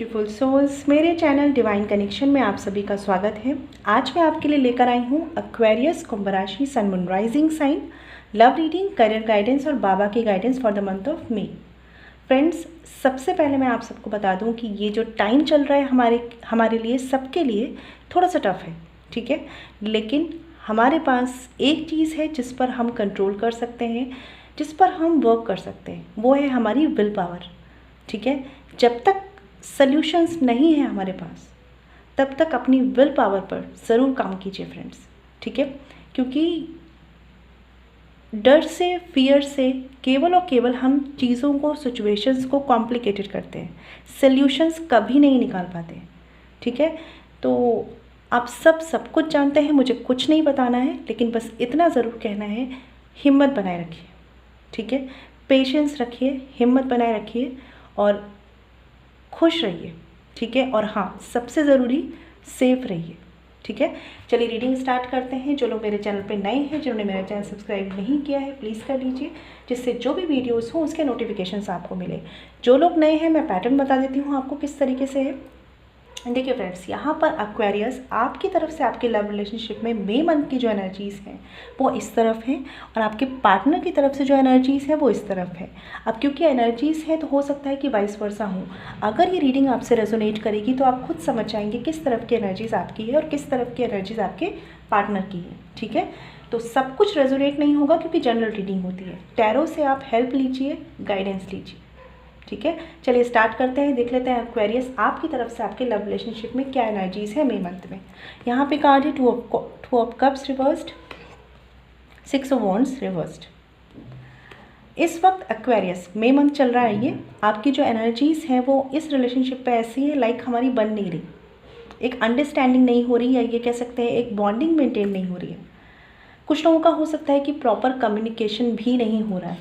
Beautiful souls, मेरे channel divine connection में आप सभी का स्वागत है। आज मैं आपके लिए लेकर आई हूँ एक्वेरियस कुंभ राशि sun moon rising sign, love reading, career guidance और बाबा की guidance for the month of May. Friends, सबसे पहले मैं आप सबको बता दूं कि ये जो टाइम चल रहा है हमारे लिए, सबके लिए थोड़ा सा टफ है, ठीक है। लेकिन हमारे पास एक चीज़ है जिस पर हम कंट्रोल कर सकते हैं, जिस पर हम वर्क कर सकते हैं, वो है हमारी विल पावर, ठीक है। जब तक सल्यूशंस नहीं है हमारे पास, तब तक अपनी विल पावर पर ज़रूर काम कीजिए फ्रेंड्स, ठीक है। क्योंकि डर से, फियर से केवल और केवल हम चीज़ों को, सिचुएशंस को कॉम्प्लिकेटेड करते हैं, सल्यूशंस कभी नहीं निकाल पाते हैं, ठीक है। तो आप सब कुछ जानते हैं, मुझे कुछ नहीं बताना है, लेकिन बस इतना ज़रूर कहना है, हिम्मत बनाए रखिए, ठीक है। पेशेंस रखिए, हिम्मत बनाए रखिए और खुश रहिए, ठीक है। और हाँ, सबसे ज़रूरी सेफ रहिए, ठीक है। चलिए रीडिंग स्टार्ट करते हैं। जो लोग मेरे चैनल पे नए हैं, जिन्होंने मेरा चैनल सब्सक्राइब नहीं किया है, प्लीज़ कर लीजिए, जिससे जो भी वीडियोस हों उसके नोटिफिकेशंस आपको मिले। जो लोग नए हैं, मैं पैटर्न बता देती हूँ आपको किस तरीके से है। देखिए फ्रेंड्स, यहाँ पर एक्वेरियस आपकी तरफ से आपके लव रिलेशनशिप में मे मंथ की जो एनर्जीज़ हैं वो इस तरफ हैं, और आपके पार्टनर की तरफ से जो एनर्जीज़ है वो इस तरफ है। अब क्योंकि एनर्जीज़ है तो हो सकता है कि वाइस वर्सा हो। अगर ये रीडिंग आपसे रेजोनेट करेगी तो आप खुद समझ जाएंगे किस तरफ की एनर्जीज़ आपकी है और किस तरफ की एनर्जीज़ आपके पार्टनर की है, ठीक है। तो सब कुछ रेजोनेट नहीं होगा क्योंकि जनरल रीडिंग होती है। टैरो से आप हेल्प लीजिए, गाइडेंस लीजिए, ठीक है। चलिए स्टार्ट करते हैं, देख लेते हैं एक्वेरियस आपकी तरफ से आपके लव रिलेशनशिप में क्या एनर्जीज है मे मंथ में। यहाँ पे कार्ड है two of cups reversed, 6 of wands reversed. इस वक्त एक्वेरियस मे मंथ चल रहा है, ये आपकी जो एनर्जीज है वो इस रिलेशनशिप पे ऐसी है लाइक हमारी बन नहीं रही, एक अंडरस्टैंडिंग नहीं हो रही, या ये कह सकते हैं एक बॉन्डिंग मेंटेन नहीं हो रही है। कुछ लोगों का हो सकता है कि प्रॉपर कम्युनिकेशन भी नहीं हो रहा है,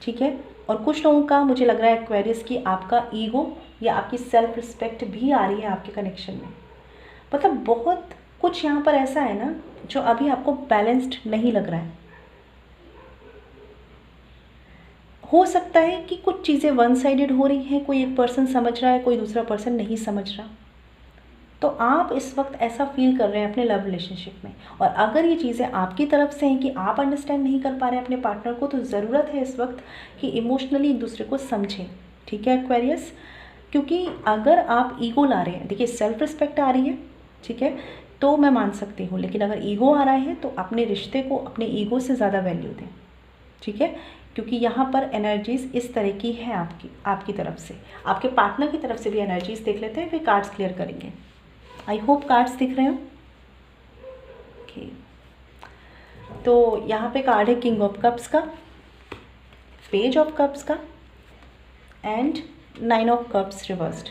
ठीक है। और कुछ लोगों का मुझे लग रहा है एक्वेरियस की आपका ईगो या आपकी सेल्फ रिस्पेक्ट भी आ रही है आपके कनेक्शन में। मतलब बहुत कुछ यहाँ पर ऐसा है ना जो अभी आपको बैलेंस्ड नहीं लग रहा है। हो सकता है कि कुछ चीज़ें वन साइडेड हो रही हैं, कोई एक पर्सन समझ रहा है, कोई दूसरा पर्सन नहीं समझ रहा। तो आप इस वक्त ऐसा फील कर रहे हैं अपने लव रिलेशनशिप में, और अगर ये चीज़ें आपकी तरफ से हैं कि आप अंडरस्टैंड नहीं कर पा रहे हैं अपने पार्टनर को, तो ज़रूरत है इस वक्त कि इमोशनली एक दूसरे को समझें, ठीक है एक्वेरियस। क्योंकि अगर आप ईगो ला रहे हैं, देखिए सेल्फ रिस्पेक्ट आ रही है, ठीक है, तो मैं मान सकती हूँ, लेकिन अगर ईगो आ रहा है तो अपने रिश्ते को अपने ईगो से ज़्यादा वैल्यू दें, ठीक है। क्योंकि यहाँ पर एनर्जीज इस तरह की है आपकी तरफ से, आपके पार्टनर की तरफ से भी एनर्जीज देख लेते हैं, फिर कार्ड्स क्लियर करेंगे। आई होप कार्ड्स दिख रहे हो, ओके। तो यहाँ पे कार्ड है किंग ऑफ कप्स का, पेज ऑफ कप्स का एंड 9 ऑफ कप्स रिवर्स्ड।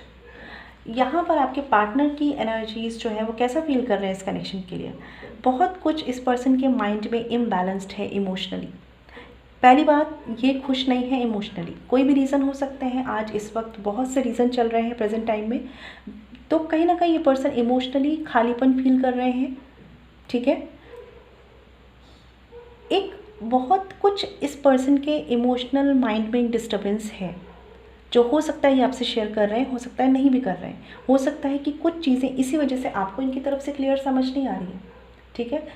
यहाँ पर आपके पार्टनर की एनर्जीज जो है वो कैसा फील कर रहे हैं इस कनेक्शन के लिए। बहुत कुछ इस पर्सन के माइंड में इम्बैलेंस्ड है इमोशनली। पहली बात, ये खुश नहीं है इमोशनली, कोई भी रीज़न हो सकते हैं, आज इस वक्त बहुत से रीज़न चल रहे हैं प्रेजेंट टाइम में। तो कहीं ना कहीं ये पर्सन इमोशनली खालीपन फील कर रहे हैं, ठीक है। एक बहुत कुछ इस पर्सन के इमोशनल माइंड में डिस्टर्बेंस है, जो हो सकता है ये आपसे शेयर कर रहे हैं, हो सकता है नहीं भी कर रहे हैं। हो सकता है कि कुछ चीज़ें इसी वजह से आपको इनकी तरफ से क्लियर समझ नहीं आ रही है, ठीक है।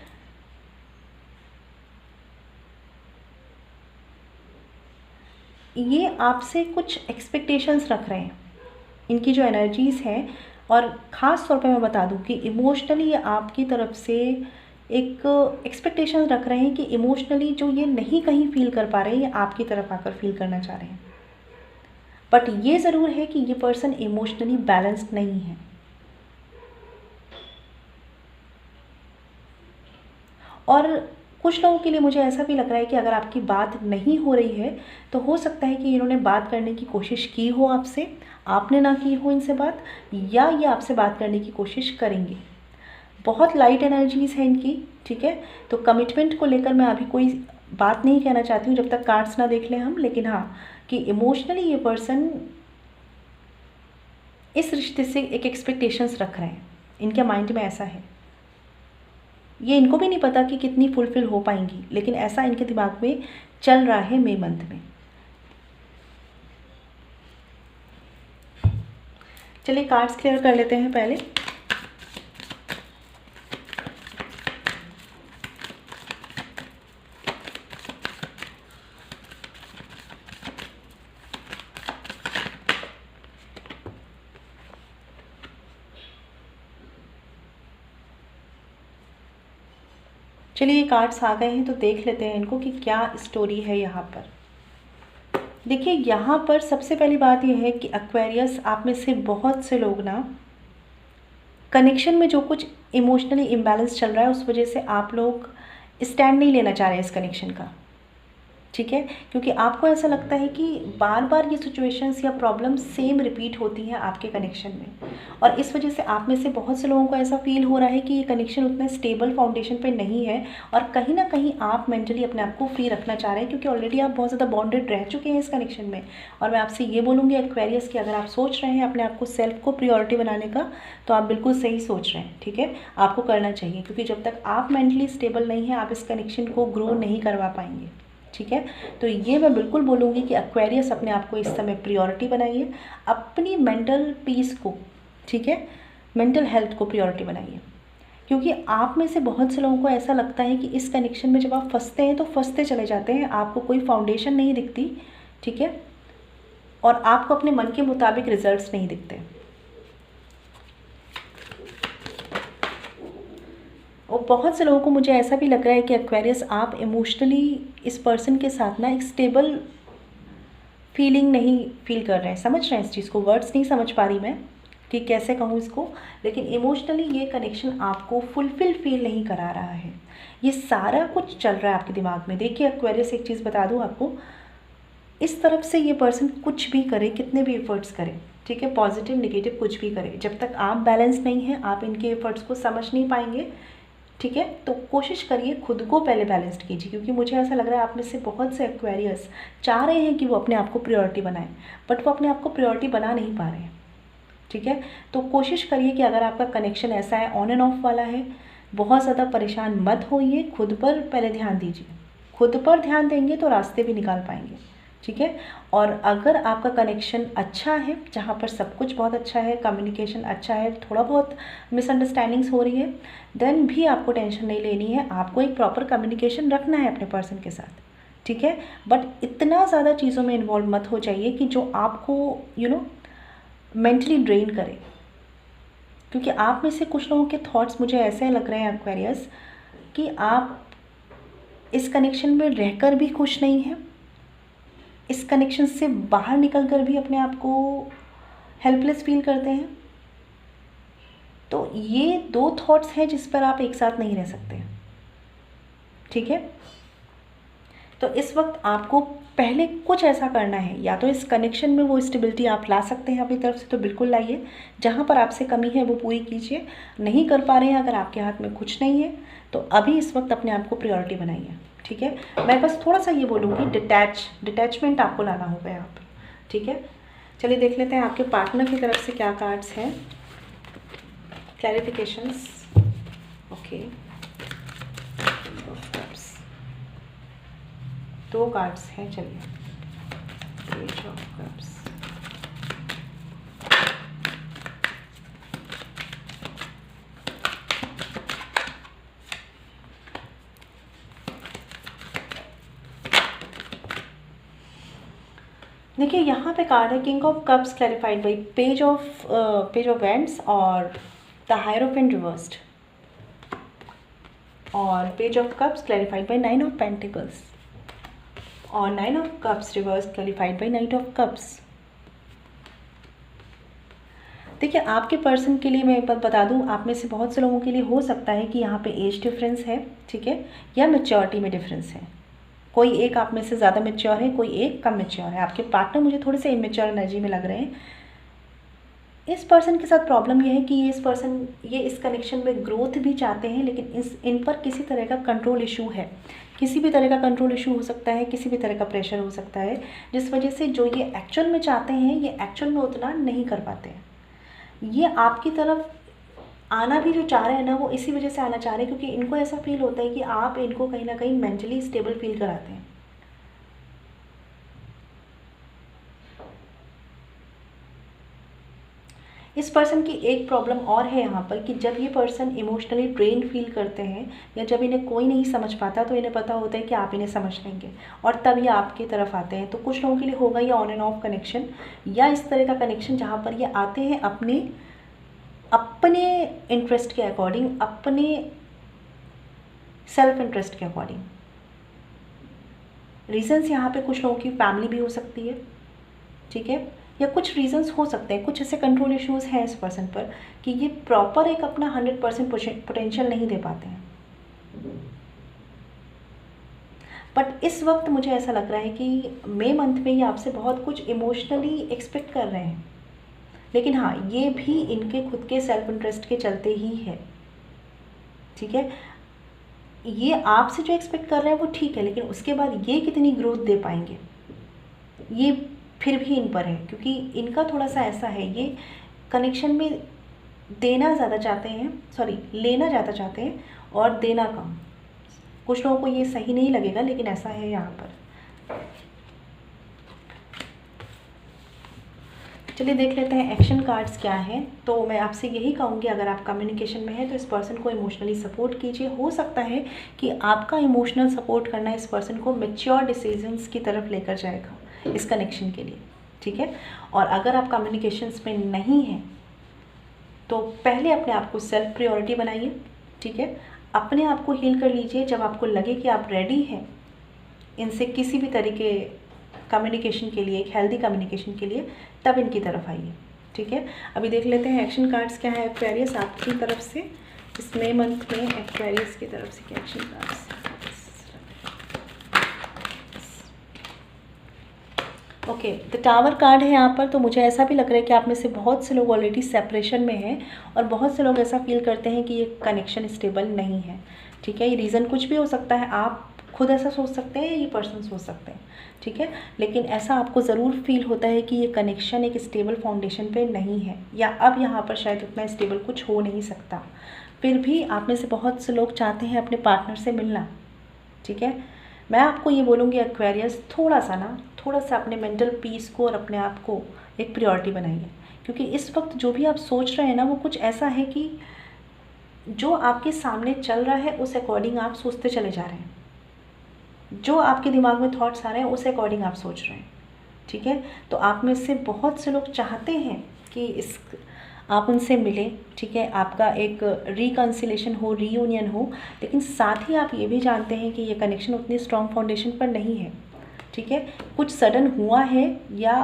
ये आपसे कुछ एक्सपेक्टेशंस रख रहे हैं, इनकी जो एनर्जीज़ हैं। और ख़ास तौर पे मैं बता दूं कि इमोशनली ये आपकी तरफ से एक एक्सपेक्टेशन रख रहे हैं कि इमोशनली जो ये नहीं कहीं फील कर पा रहे हैं, ये आपकी तरफ आकर फील करना चाह रहे हैं। बट ये ज़रूर है कि ये पर्सन इमोशनली बैलेंस्ड नहीं है। और कुछ लोगों के लिए मुझे ऐसा भी लग रहा है कि अगर आपकी बात नहीं हो रही है तो हो सकता है कि इन्होंने बात करने की कोशिश की हो आपसे, आपने ना की हो इनसे बात, या ये आपसे बात करने की कोशिश करेंगे। बहुत लाइट एनर्जीज़ है इनकी, ठीक है। तो कमिटमेंट को लेकर मैं अभी कोई बात नहीं कहना चाहती हूँ जब तक कार्ड्स ना देख लें हम, लेकिन हाँ कि इमोशनली ये पर्सन इस रिश्ते से एक एक्सपेक्टेशंस रख रहे हैं, इनके माइंड में ऐसा है। ये इनको भी नहीं पता कि कितनी फुलफिल हो पाएंगी, लेकिन ऐसा इनके दिमाग में चल रहा है मे मंथ में। चलिए कार्ड्स क्लियर कर लेते हैं पहले। चलिए ये कार्ड्स आ गए हैं तो देख लेते हैं इनको कि क्या स्टोरी है यहाँ पर। देखिए यहाँ पर सबसे पहली बात यह है कि एक्वेरियस आप में से बहुत से लोग ना कनेक्शन में जो कुछ इमोशनली इम्बैलेंस चल रहा है उस वजह से आप लोग स्टैंड नहीं लेना चाह रहे हैं इस कनेक्शन का, ठीक है, क्योंकि आपको ऐसा लगता है कि बार बार ये सिचुएशंस या प्रॉब्लम सेम रिपीट होती हैं आपके कनेक्शन में, और इस वजह से आप में से बहुत से लोगों को ऐसा फील हो रहा है कि ये कनेक्शन उतना स्टेबल फाउंडेशन पे नहीं है, और कहीं ना कहीं आप मेंटली अपने आप को फ्री रखना चाह रहे हैं क्योंकि ऑलरेडी आप बहुत ज़्यादा बॉन्डेड रह चुके हैं इस कनेक्शन में। और मैं आपसे ये बोलूँगी एक्वेरियस कि अगर आप सोच रहे हैं अपने आप को सेल्फ को प्रियोरिटी बनाने का तो आप बिल्कुल सही सोच रहे हैं, ठीक है, आपको करना चाहिए, क्योंकि जब तक आप मेंटली स्टेबल नहीं हैं आप इस कनेक्शन को ग्रो नहीं करवा पाएंगे, ठीक है। तो ये मैं बिल्कुल बोलूँगी कि एक्वेरियस अपने आप को इस समय प्रियोरिटी बनाइए, अपनी मेंटल पीस को, ठीक है, मेंटल हेल्थ को प्रियोरिटी बनाइए, क्योंकि आप में से बहुत से लोगों को ऐसा लगता है कि इस कनेक्शन में जब आप फंसते हैं तो फंसते चले जाते हैं, आपको कोई फाउंडेशन नहीं दिखती, ठीक है, और आपको अपने मन के मुताबिक रिजल्ट्स नहीं दिखते। और बहुत से लोगों को मुझे ऐसा भी लग रहा है कि एक्वेरियस आप इमोशनली इस पर्सन के साथ ना एक स्टेबल फीलिंग नहीं फील कर रहे हैं, समझ रहे हैं इस चीज़ को, वर्ड्स नहीं समझ पा रही मैं कि कैसे कहूँ इसको, लेकिन इमोशनली ये कनेक्शन आपको फुलफिल फील नहीं करा रहा है, ये सारा कुछ चल रहा है आपके दिमाग में। देखिए एक्वेरियस एक चीज़ बता दूँ आपको, इस तरफ से ये पर्सन कुछ भी करे, कितने भी एफर्ट्स करे, ठीक है, पॉजिटिव नेगेटिव कुछ भी करे, जब तक आप बैलेंस नहीं हैं आप इनके एफर्ट्स को समझ नहीं पाएंगे, ठीक है। तो कोशिश करिए खुद को पहले बैलेंस्ड कीजिए, क्योंकि मुझे ऐसा लग रहा है आप में से बहुत से एक्वेरियस चाह रहे हैं कि वो अपने आप को प्रायोरिटी बनाएं, बट वो अपने आप को प्रायोरिटी बना नहीं पा रहे हैं, ठीक है। तो कोशिश करिए कि अगर आपका कनेक्शन ऐसा है ऑन एंड ऑफ वाला है, बहुत ज़्यादा परेशान मत होइए, खुद पर पहले ध्यान दीजिए, खुद पर ध्यान देंगे तो रास्ते भी निकाल पाएंगे, ठीक है। और अगर आपका कनेक्शन अच्छा है, जहाँ पर सब कुछ बहुत अच्छा है, कम्युनिकेशन अच्छा है, थोड़ा बहुत मिसअंडरस्टैंडिंग्स हो रही है, देन भी आपको टेंशन नहीं लेनी है, आपको एक प्रॉपर कम्युनिकेशन रखना है अपने पर्सन के साथ, ठीक है, बट इतना ज़्यादा चीज़ों में इन्वॉल्व मत हो जाइए कि जो आपको मेंटली ड्रेन करे, क्योंकि आप में से कुछ लोगों के थॉट्स मुझे ऐसे लग रहे हैं एक्वेरियस कि आप इस कनेक्शन में रहकर भी खुश नहीं हैं, इस कनेक्शन से बाहर निकलकर भी अपने आप को हेल्पलेस फील करते हैं। तो ये दो थॉट्स हैं जिस पर आप एक साथ नहीं रह सकते, ठीक है। तो इस वक्त आपको पहले कुछ ऐसा करना है, या तो इस कनेक्शन में वो स्टेबिलिटी आप ला सकते हैं अपनी तरफ से तो बिल्कुल लाइए, जहाँ पर आपसे कमी है वो पूरी कीजिए, नहीं कर पा रहे हैं अगर आपके हाथ में कुछ नहीं है तो अभी इस वक्त अपने आप को प्रायोरिटी बनाइए, ठीक है। मैं बस थोड़ा सा ये बोलूँगी डिटैचमेंट आपको लाना होगा यहाँ पर, ठीक है। चलिए देख लेते हैं आपके पार्टनर की तरफ से क्या कार्ड्स हैं, क्लैरिफिकेशंस। ओके, दो कार्ड्स हैं, चलिए, पेज ऑफ कप्स, देखिए यहाँ पे कार्ड है king of cups clarified by page of wands और द हायरोफेंट रिवर्स्ड, और page of cups clarified by 9 of pentacles, और 9 of cups reverse clarified by night of cups. देखिए आपके पर्सन के लिए मैं एक बात बता दूं, आप में से बहुत से लोगों के लिए हो सकता है कि यहाँ पे एज डिफरेंस है, ठीक है, या मैच्योरिटी में डिफरेंस है, कोई एक आप में से ज़्यादा मैच्योर है, कोई एक कम मैच्योर है। आपके पार्टनर मुझे थोड़े से इमेच्योर एनर्जी में लग रहे हैं। इस पर्सन के साथ प्रॉब्लम यह है कि ये इस कनेक्शन में ग्रोथ भी चाहते हैं, लेकिन इन पर किसी तरह का कंट्रोल इशू है, किसी भी तरह का कंट्रोल इशू हो सकता है, किसी भी तरह का प्रेशर हो सकता है, जिस वजह से जो ये एक्चुअल में चाहते हैं ये एक्चुअल में उतना नहीं कर पाते हैं। ये आपकी तरफ आना भी जो चाह रहे हैं ना, वो इसी वजह से आना चाह रहे हैं क्योंकि इनको ऐसा फील होता है कि आप इनको कहीं ना कहीं मेंटली स्टेबल फील कराते हैं। इस पर्सन की एक प्रॉब्लम और है यहाँ पर कि जब ये पर्सन इमोशनली ड्रेन फील करते हैं या जब इन्हें कोई नहीं समझ पाता तो इन्हें पता होता है कि आप इन्हें समझ लेंगे और तब ये आपकी तरफ आते हैं। तो कुछ लोगों के लिए होगा ये ऑन एंड ऑफ कनेक्शन या इस तरह का कनेक्शन जहाँ पर ये आते हैं अपने इंटरेस्ट के अकॉर्डिंग, अपने सेल्फ इंटरेस्ट के अकॉर्डिंग। रीजंस यहाँ पे कुछ लोगों की फैमिली भी हो सकती है, ठीक है, या कुछ रीजंस हो सकते हैं, कुछ ऐसे कंट्रोल इश्यूज हैं इस पर्सन पर कि ये प्रॉपर एक अपना 100% पोटेंशियल नहीं दे पाते हैं। बट इस वक्त मुझे ऐसा लग रहा है कि मई मंथ में ये आपसे बहुत कुछ इमोशनली एक्सपेक्ट कर रहे हैं, लेकिन हाँ ये भी इनके खुद के सेल्फ इंटरेस्ट के चलते ही है, ठीक है। ये आपसे जो एक्सपेक्ट कर रहे हैं वो ठीक है, लेकिन उसके बाद ये कितनी ग्रोथ दे पाएंगे ये फिर भी इन पर है, क्योंकि इनका थोड़ा सा ऐसा है, ये कनेक्शन में देना ज़्यादा चाहते हैं, लेना ज़्यादा चाहते हैं और देना कम। कुछ लोगों को ये सही नहीं लगेगा, लेकिन ऐसा है यहाँ पर। चलिए देख लेते हैं एक्शन कार्ड्स क्या हैं। तो मैं आपसे यही कहूँगी, अगर आप कम्युनिकेशन में हैं तो इस पर्सन को इमोशनली सपोर्ट कीजिए। हो सकता है कि आपका इमोशनल सपोर्ट करना इस पर्सन को मैच्योर डिसीजंस की तरफ लेकर जाएगा इस कनेक्शन के लिए, ठीक है। और अगर आप कम्युनिकेशंस में नहीं हैं तो पहले अपने आप को सेल्फ प्रायोरिटी बनाइए, ठीक है। अपने आप को हील कर लीजिए। जब आपको लगे कि आप रेडी हैं इनसे किसी भी तरीके कम्युनिकेशन के लिए, एक हेल्दी कम्युनिकेशन के लिए, तब इनकी तरफ आइए, ठीक है। अभी देख लेते हैं एक्शन कार्ड्स क्या है एक्वेरियस आपकी तरफ से इस मई मंथ में। एक्वेरियस की तरफ से क्या action cards? Okay, the tower card है यहाँ पर। तो मुझे ऐसा भी लग रहा है कि आप में से बहुत से लोग ऑलरेडी सेपरेशन में हैं और बहुत से लोग ऐसा फील करते हैं कि ये कनेक्शन स्टेबल नहीं है, ठीक है। ये रीज़न कुछ भी हो सकता है, आप खुद ऐसा सोच सकते हैं या ये पर्सन सोच सकते हैं, ठीक है। लेकिन ऐसा आपको ज़रूर फील होता है कि ये कनेक्शन एक स्टेबल फाउंडेशन पे नहीं है, या अब यहाँ पर शायद उतना स्टेबल कुछ हो नहीं सकता। फिर भी आप में से बहुत से लोग चाहते हैं अपने पार्टनर से मिलना, ठीक है। मैं आपको ये बोलूँगी एक्वेरियस, थोड़ा सा अपने मेंटल पीस को और अपने आप को एक प्रायोरिटी बनाइए, क्योंकि इस वक्त जो भी आप सोच रहे हैं ना वो कुछ ऐसा है कि जो आपके सामने चल रहा है उस अकॉर्डिंग आप सोचते चले जा रहे हैं, जो आपके दिमाग में थॉट्स आ रहे हैं उस अकॉर्डिंग आप सोच रहे हैं, ठीक है। तो आप में से बहुत से लोग चाहते हैं कि आप उनसे मिलें, ठीक है, आपका एक रिकन्सिलेशन हो, रीयूनियन हो, लेकिन साथ ही आप ये भी जानते हैं कि ये कनेक्शन उतनी स्ट्रॉन्ग फाउंडेशन पर नहीं है, ठीक है। कुछ सडन हुआ है या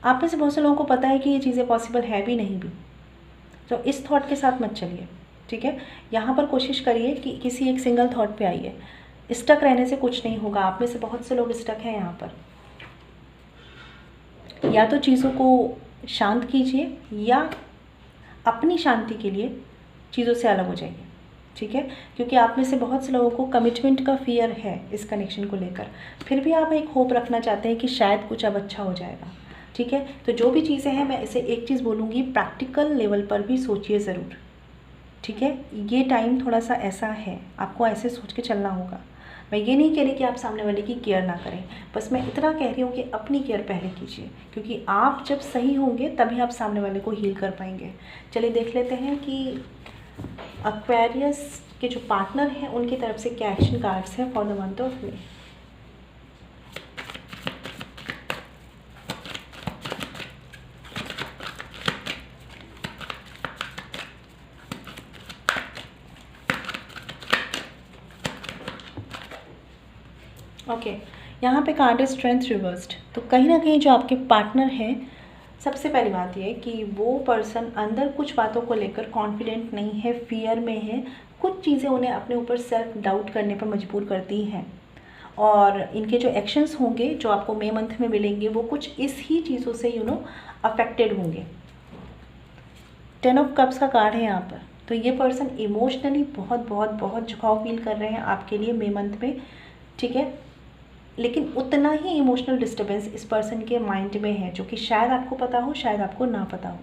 आप में से बहुत से लोगों को पता है कि ये चीज़ें पॉसिबल है भी नहीं भी, तो इस थॉट के साथ मत चलिए, ठीक है। यहाँ पर कोशिश करिए कि किसी एक सिंगल थॉट पे आइए। स्टक रहने से कुछ नहीं होगा। आप में से बहुत से लोग स्टक हैं यहाँ पर। या तो चीज़ों को शांत कीजिए या अपनी शांति के लिए चीज़ों से अलग हो जाइए, ठीक है, क्योंकि आप में से बहुत से लोगों को कमिटमेंट का फियर है इस कनेक्शन को लेकर। फिर भी आप एक होप रखना चाहते हैं कि शायद कुछ अब अच्छा हो जाएगा, ठीक है। तो जो भी चीज़ें हैं, मैं इसे एक चीज़ बोलूँगी, प्रैक्टिकल लेवल पर भी सोचिए ज़रूर, ठीक है। ये टाइम थोड़ा सा ऐसा है, आपको ऐसे सोच के चलना होगा। मैं ये नहीं कह रही कि आप सामने वाले की केयर ना करें, बस मैं इतना कह रही हूँ कि अपनी केयर पहले कीजिए, क्योंकि आप जब सही होंगे तभी आप सामने वाले को हील कर पाएंगे। चलिए देख लेते हैं कि एक्वेरियस के जो पार्टनर हैं उनकी तरफ से क्या एक्शन कार्ड्स हैं for the month of may. Okay, यहाँ पे कार्ड है स्ट्रेंथ रिवर्स्ड। तो कहीं ना कहीं जो आपके पार्टनर हैं, सबसे पहली बात ये है कि वो पर्सन अंदर कुछ बातों को लेकर कॉन्फिडेंट नहीं है, फियर में है। कुछ चीज़ें उन्हें अपने ऊपर सेल्फ डाउट करने पर मजबूर करती हैं, और इनके जो एक्शंस होंगे जो आपको मई मंथ में मिलेंगे वो कुछ इस ही चीज़ों से अफेक्टेड होंगे। 10 ऑफ कप्स का कार्ड है यहाँ पर। तो ये पर्सन इमोशनली बहुत बहुत बहुत झुकाव फील कर रहे हैं आपके लिए मई मंथ में, ठीक है। लेकिन उतना ही इमोशनल डिस्टर्बेंस इस पर्सन के माइंड में है, जो कि शायद आपको पता हो, शायद आपको ना पता हो,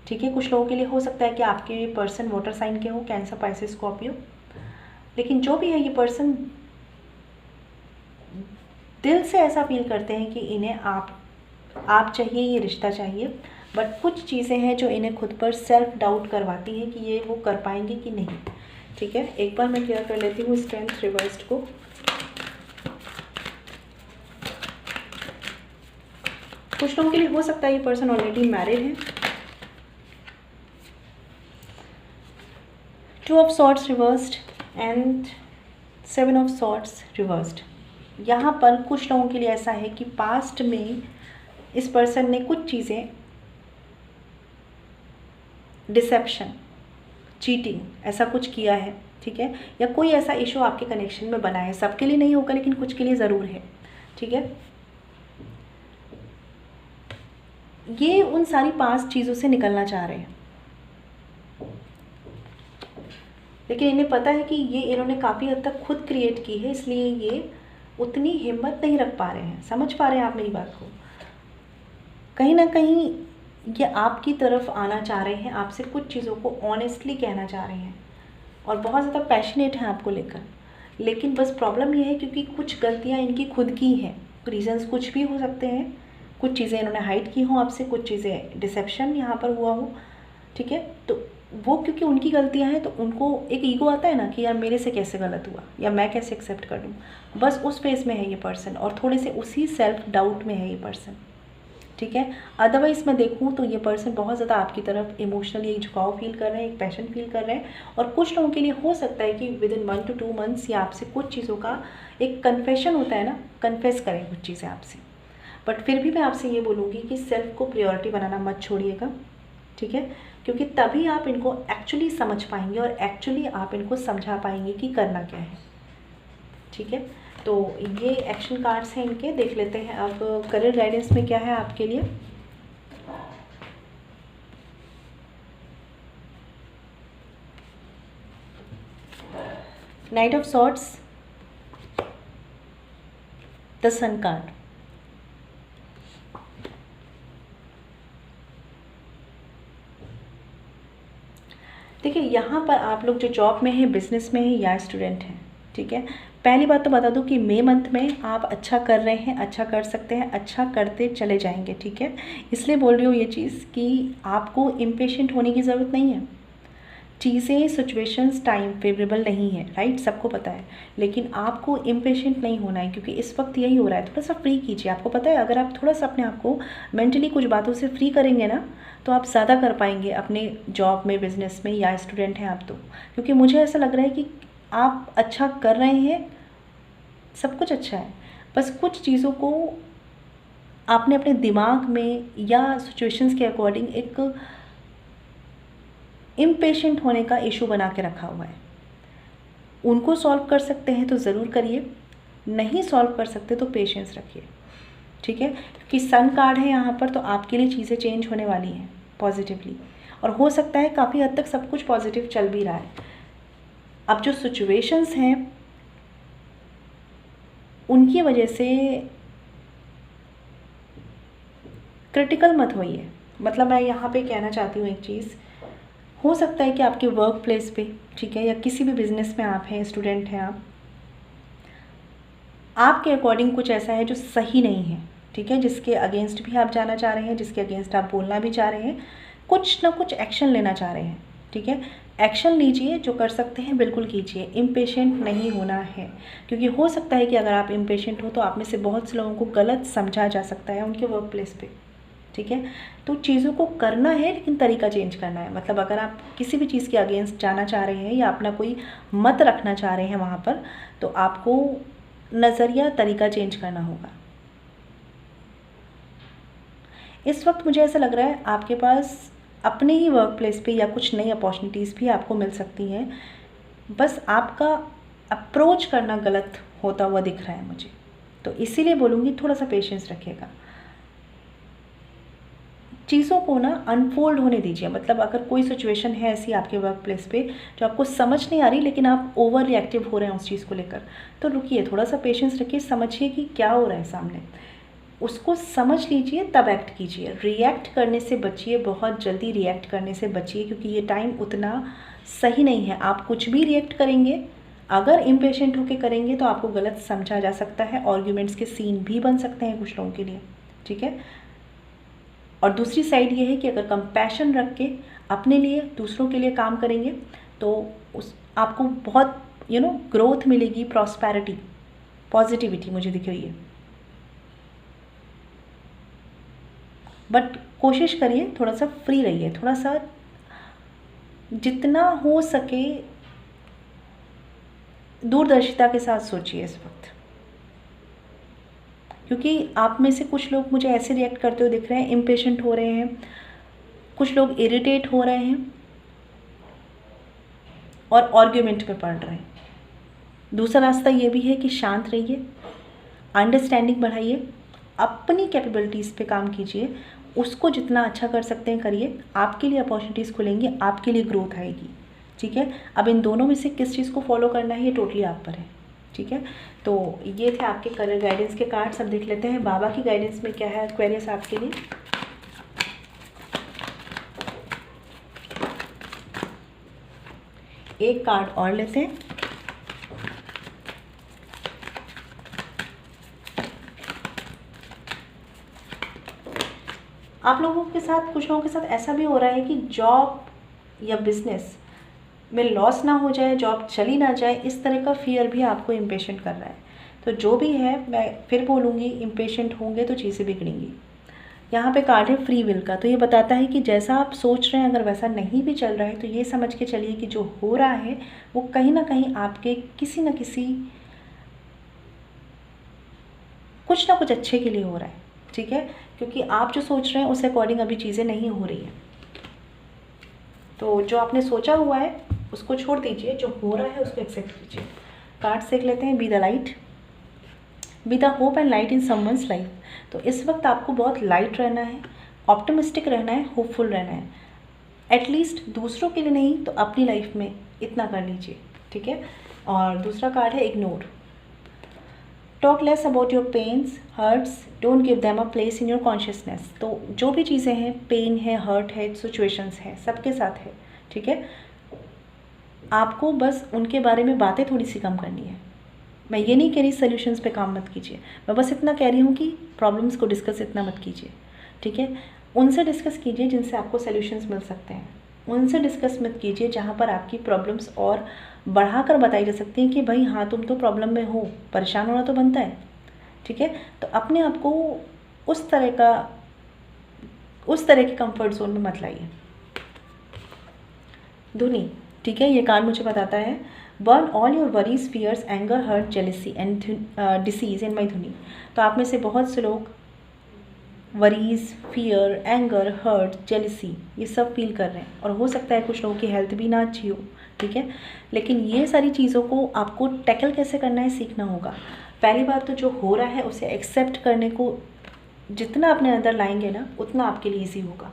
ठीक है। कुछ लोगों के लिए हो सकता है कि आपके पर्सन वाटर साइन के हो, कैंसर, पाइसेस, स्कॉर्पियो। लेकिन जो भी है ये पर्सन दिल से ऐसा फील करते हैं कि इन्हें आप चाहिए, ये रिश्ता चाहिए, बट कुछ चीज़ें हैं जो इन्हें खुद पर सेल्फ डाउट करवाती हैं कि ये वो कर पाएंगे कि नहीं। ठीक है, एक बार मैं क्लियर कर लेती हूँ स्ट्रेंथ रिवर्स्ड को। कुछ लोगों के लिए हो सकता है ये पर्सन ऑलरेडी मैरिड है। 2 of swords reversed and 7 of swords reversed. यहाँ पर कुछ लोगों के लिए ऐसा है कि पास्ट में इस पर्सन ने कुछ चीज़ें, डिसेप्शन, चीटिंग, ऐसा कुछ किया है। ठीक है, या कोई ऐसा इशू आपके कनेक्शन में बना है। सबके लिए नहीं होगा लेकिन कुछ के लिए ज़रूर है। ठीक है, ये उन सारी पास्ट चीज़ों से निकलना चाह रहे हैं, लेकिन इन्हें पता है कि ये इन्होंने काफ़ी हद तक खुद क्रिएट की है, इसलिए ये उतनी हिम्मत नहीं रख पा रहे हैं। समझ पा रहे हैं आप मेरी बात को? कहीं ना कहीं ये आपकी तरफ आना चाह रहे हैं, आपसे कुछ चीज़ों को ऑनेस्टली कहना चाह रहे हैं और बहुत ज़्यादा पैशनेट हैं आपको लेकर। लेकिन बस प्रॉब्लम ये है क्योंकि कुछ गलतियाँ इनकी खुद की हैं, रीजंस कुछ भी हो सकते हैं। कुछ चीज़ें इन्होंने हाइड की हों आपसे, कुछ चीज़ें डिसेप्शन यहाँ पर हुआ हो। ठीक है, तो वो क्योंकि उनकी गलतियाँ हैं तो उनको एक ईगो आता है ना कि यार मेरे से कैसे गलत हुआ या मैं कैसे एक्सेप्ट कर लूँ। बस उस फेस में है ये पर्सन और थोड़े से उसी सेल्फ डाउट में है ये पर्सन। ठीक है, अदरवाइज़ मैं देखूँ तो ये पर्सन बहुत ज़्यादा आपकी तरफ इमोशनली एक झुकाव फील कर रहे हैं, एक पैशन फील कर रहे हैं। और कुछ लोगों के लिए हो सकता है कि विद इन 1 to 2 months ये आपसे कुछ चीज़ों का एक कन्फेशन होता है ना, कन्फेस करें कुछ चीज़ें आपसे। बट फिर भी मैं आपसे ये बोलूँगी कि सेल्फ को प्रायोरिटी बनाना मत छोड़िएगा। ठीक है, क्योंकि तभी आप इनको एक्चुअली समझ पाएंगे और एक्चुअली आप इनको समझा पाएंगे कि करना क्या है। ठीक है, तो ये एक्शन कार्ड्स हैं इनके, देख लेते हैं अब करियर गाइडेंस में क्या है आपके लिए। Knight of swords, the sun card. देखिए, यहाँ पर आप लोग जो जॉब में हैं, बिजनेस में हैं या स्टूडेंट हैं, ठीक है, पहली बात तो बता दूं कि मई मंथ में आप अच्छा कर रहे हैं, अच्छा कर सकते हैं, अच्छा करते चले जाएंगे। ठीक है, इसलिए बोल रही हूँ ये चीज़ कि आपको इम्पेशेंट होने की ज़रूरत नहीं है। चीज़ें, सिचुएशंस टाइम फेवरेबल नहीं है, राइट, सबको पता है, लेकिन आपको इम्पेशेंट नहीं होना है क्योंकि इस वक्त यही हो रहा है। थोड़ा सा फ्री कीजिए। आपको पता है अगर आप थोड़ा सा अपने आप को मेंटली कुछ बातों से फ्री करेंगे ना तो आप ज़्यादा कर पाएंगे अपने जॉब में, बिजनेस में, या स्टूडेंट हैं आप तो। क्योंकि मुझे ऐसा लग रहा है कि आप अच्छा कर रहे हैं, सब कुछ अच्छा है, बस कुछ चीज़ों को आपने अपने दिमाग में या सिचुएशंस के अकॉर्डिंग एक इम्पेशेंट होने का इशू बना के रखा हुआ है। उनको सॉल्व कर सकते हैं तो ज़रूर करिए, नहीं सॉल्व कर सकते तो पेशेंस रखिए। ठीक है, क्योंकि सन कार्ड है यहाँ पर, तो आपके लिए चीज़ें चेंज होने वाली हैं पॉजिटिवली, और हो सकता है काफ़ी हद तक सब कुछ पॉजिटिव चल भी रहा है। अब जो सिचुएशंस हैं उनकी वजह से क्रिटिकल मत होइए। मतलब मैं यहाँ पे कहना चाहती हूँ एक चीज़, हो सकता है कि आपके वर्क प्लेस पे, ठीक है, या किसी भी बिजनेस में आप हैं, स्टूडेंट हैं आप, आपके अकॉर्डिंग कुछ ऐसा है जो सही नहीं है। ठीक है, जिसके अगेंस्ट भी आप जाना चाह रहे हैं, जिसके अगेंस्ट आप बोलना भी चाह रहे हैं, कुछ ना कुछ एक्शन लेना चाह रहे हैं। ठीक है, एक्शन लीजिए, जो कर सकते हैं बिल्कुल कीजिए, इम्पेशेंट नहीं होना है। क्योंकि हो सकता है कि अगर आप इम्पेशेंट हो तो आप में से बहुत से लोगों को गलत समझा जा सकता है उनके वर्क प्लेस पे। ठीक है, तो चीज़ों को करना है लेकिन तरीका चेंज करना है। मतलब अगर आप किसी भी चीज़ के अगेंस्ट जाना चाह रहे हैं या अपना कोई मत रखना चाह रहे हैं वहाँ पर, तो आपको नज़रिया, तरीका चेंज करना होगा। इस वक्त मुझे ऐसा लग रहा है आपके पास अपने ही वर्क प्लेस पे या कुछ नई अपॉर्चुनिटीज़ भी आपको मिल सकती हैं, बस आपका अप्रोच करना गलत होता हुआ दिख रहा है मुझे। तो इसीलिए बोलूँगी थोड़ा सा पेशेंस रखिएगा, चीज़ों को ना अनफोल्ड होने दीजिए। मतलब अगर कोई सिचुएशन है ऐसी आपके वर्क प्लेस पे जो आपको समझ नहीं आ रही लेकिन आप ओवर रिएक्टिव हो रहे हैं उस चीज़ को लेकर, तो रुकिए, थोड़ा सा पेशेंस रखिए, समझिए कि क्या हो रहा है सामने, उसको समझ लीजिए, तब एक्ट कीजिए। रिएक्ट करने से बचिए, बहुत जल्दी रिएक्ट करने से बचिए, क्योंकि ये टाइम उतना सही नहीं है। आप कुछ भी रिएक्ट करेंगे, अगर इम्पेशेंट होकर करेंगे तो आपको गलत समझा जा सकता है, आर्ग्यूमेंट्स के सीन भी बन सकते हैं कुछ लोगों के लिए, ठीक है। और दूसरी साइड ये है कि अगर कंपैशन रख के अपने लिए दूसरों के लिए काम करेंगे तो उस आपको बहुत ग्रोथ मिलेगी, प्रॉस्पेरिटी, पॉजिटिविटी मुझे दिख रही है। बट कोशिश करिए थोड़ा सा फ्री रहिए, थोड़ा सा जितना हो सके दूरदर्शिता के साथ सोचिए इस वक्त, क्योंकि आप में से कुछ लोग मुझे ऐसे रिएक्ट करते हुए दिख रहे हैं, इम्पेशेंट हो रहे हैं, कुछ लोग इरिटेट हो रहे हैं और आर्ग्यूमेंट में पड़ रहे हैं। दूसरा रास्ता ये भी है कि शांत रहिए, अंडरस्टैंडिंग बढ़ाइए, अपनी कैपेबिलिटीज़ पे काम कीजिए, उसको जितना अच्छा कर सकते हैं करिए, आपके लिए अपॉर्चुनिटीज़ खुलेंगी, आपके लिए ग्रोथ आएगी, ठीक है। अब इन दोनों में से किस चीज़ को फॉलो करना है ये टोटली आप पर है, ठीक है। तो ये थे आपके करियर गाइडेंस के कार्ड्स। अब देख लेते हैं बाबा की गाइडेंस में क्या है एक्वेरियस आपके लिए। एक कार्ड और लेते हैं। आप लोगों के साथ, कुछ लोगों के साथ ऐसा भी हो रहा है कि जॉब या बिजनेस में लॉस ना हो जाए, जॉब चली ना जाए, इस तरह का फियर भी आपको इम्पेशेंट कर रहा है। तो जो भी है, मैं फिर बोलूँगी, इम्पेशेंट होंगे तो चीज़ें बिगड़ेंगी। यहाँ पे कार्ड है फ्री विल का, तो ये बताता है कि जैसा आप सोच रहे हैं अगर वैसा नहीं भी चल रहा है तो ये समझ के चलिए कि जो हो रहा है वो कहीं ना कहीं आपके किसी न किसी कुछ ना कुछ अच्छे के लिए हो रहा है, ठीक है। क्योंकि आप जो सोच रहे हैं उस अकॉर्डिंग अभी चीज़ें नहीं हो रही हैं। तो जो आपने सोचा हुआ है उसको छोड़ दीजिए, जो हो रहा है उसको एक्सेप्ट कीजिए। कार्ड देख लेते हैं। Be the light, be the hope and light in someone's life. तो इस वक्त आपको बहुत लाइट रहना है, ऑप्टिमिस्टिक रहना है, होपफुल रहना है। एटलीस्ट दूसरों के लिए नहीं तो अपनी लाइफ में इतना कर लीजिए, ठीक है। और दूसरा कार्ड है ignore, talk less about your pains hurts, don't give them a place in your consciousness. तो जो भी चीज़ें हैं, पेन है, हर्ट है, सिचुएशंस है, सबके साथ है, ठीक है। आपको बस उनके बारे में बातें थोड़ी सी कम करनी है। मैं ये नहीं कह रही सॉल्यूशंस पे काम मत कीजिए, मैं बस इतना कह रही हूँ कि प्रॉब्लम्स को डिस्कस इतना मत कीजिए, ठीक है। उनसे डिस्कस कीजिए जिनसे आपको सॉल्यूशंस मिल सकते हैं, उनसे डिस्कस मत कीजिए जहाँ पर आपकी प्रॉब्लम्स और बढ़ाकर बताई जा सकती हैं कि भाई हाँ तुम तो प्रॉब्लम में हो, परेशान होना तो बनता है, ठीक है। तो अपने आप को उस तरह के कंफर्ट जोन में मत लाइए। धुनी, ठीक है, ये कार्ड मुझे बताता है burn all your worries, fears, anger, hurt, jealousy and disease in my dhuni. तो आप में से बहुत से लोग worries, fears, anger, hurt, jealousy ये सब फील कर रहे हैं, और हो सकता है कुछ लोगों की हेल्थ भी ना अच्छी हो, ठीक है। लेकिन ये सारी चीज़ों को आपको टैकल कैसे करना है सीखना होगा। पहली बात तो जो हो रहा है उसे एक्सेप्ट करने को जितना अपने अंदर लाएंगे ना उतना आपके लिए ईजी होगा।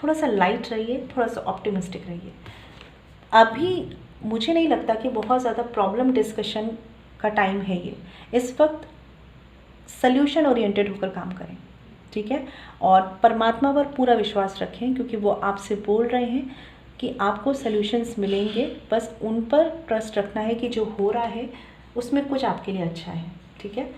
थोड़ा सा लाइट रहिए, थोड़ा सा ऑप्टिमिस्टिक रहिए। अभी मुझे नहीं लगता कि बहुत ज़्यादा प्रॉब्लम डिस्कशन का टाइम है ये। इस वक्त सल्यूशन ओरिएंटेड होकर काम करें, ठीक है। और परमात्मा पर पूरा विश्वास रखें क्योंकि वो आपसे बोल रहे हैं कि आपको सल्यूशंस मिलेंगे, बस उन पर ट्रस्ट रखना है कि जो हो रहा है उसमें कुछ आपके लिए अच्छा है, ठीक है।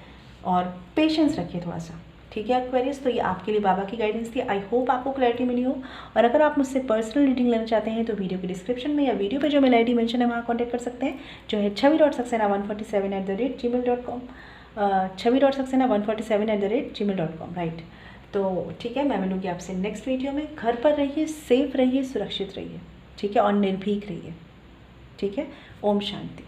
और पेशेंस रखिए थोड़ा सा, ठीक है एक्वेरियस। तो ये आपके लिए बाबा की गाइडेंस थी। आई होप आपको क्लैरिटी मिली हो। और अगर आप मुझसे पर्सनल रीडिंग लेना चाहते हैं तो वीडियो के डिस्क्रिप्शन में या वीडियो पे जो मेल ID मेंशन है वहाँ कॉन्टैक्ट कर सकते हैं, जो है chavi.saxena147@gmail.com, chavi.saxena147@gmail.com, राइट। तो ठीक है, मैं मिलूँगी आपसे नेक्स्ट वीडियो में। घर पर रहिए, सेफ रहिए, सुरक्षित रहिए, ठीक है, और निर्भीक रहिए, ठीक है। ओम शांति।